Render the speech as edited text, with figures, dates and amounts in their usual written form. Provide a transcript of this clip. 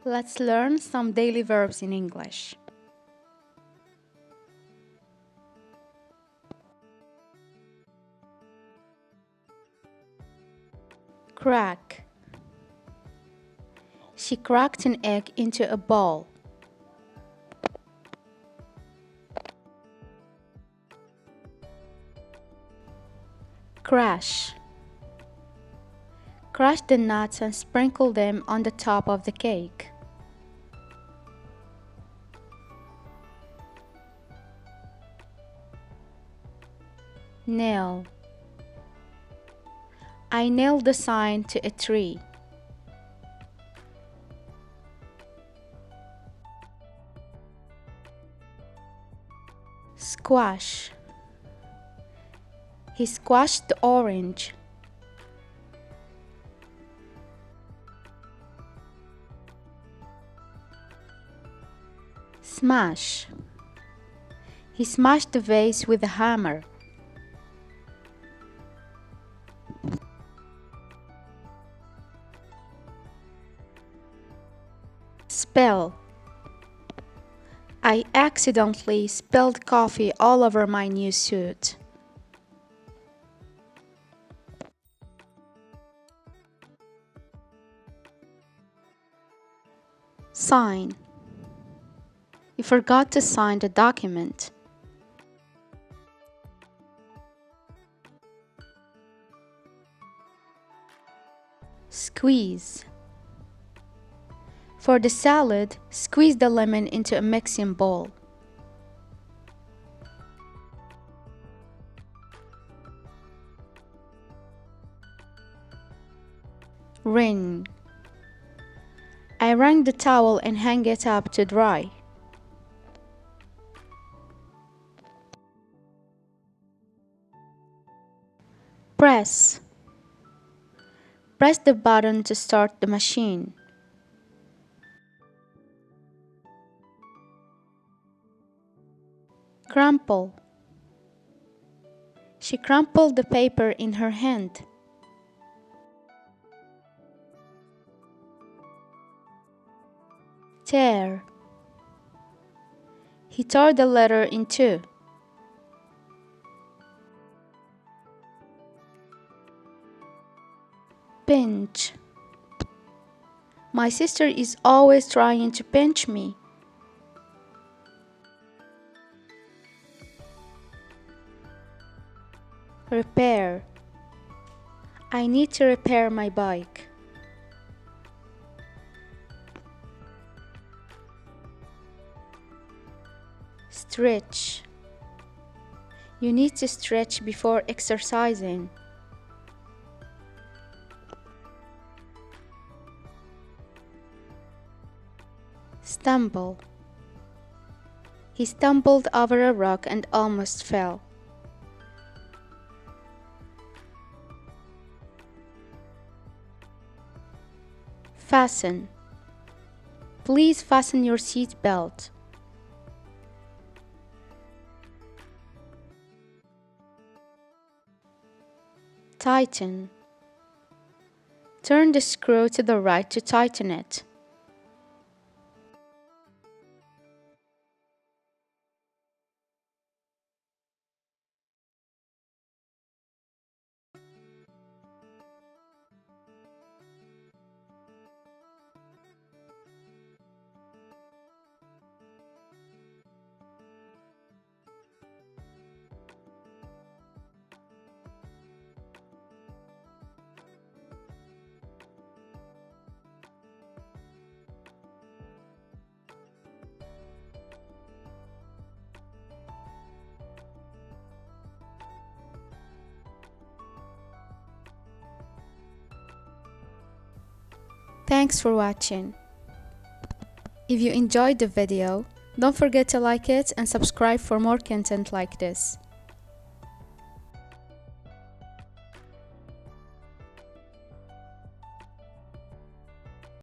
Let's learn some daily verbs in English. Crack. She cracked an egg into a bowl. Crash. Crush the nuts and sprinkle them on the top of the cake. Nail. I nailed the sign to a tree. Squash. He squashed the orange. Smash. He smashed the vase with a hammer. Spill. I accidentally spilled coffee all over my new suit. Sign. You forgot to sign the document. Squeeze. For the salad, squeeze the lemon into a mixing bowl. Wring. I wrung the towel and hang it up to dry. Press. Press the button to start the machine. Crumple. She crumpled the paper in her hand. Tear. He tore the letter in two. Pinch. My sister is always trying to pinch me. Repair. I need to repair my bike. Stretch. You need to stretch before exercising. Stumble. He stumbled over a rock and almost fell. Fasten. Please fasten your seat belt. Tighten. Turn the screw to the right to tighten it. Thanks for watching. If you enjoyed the video, don't forget to like it and subscribe for more content like this.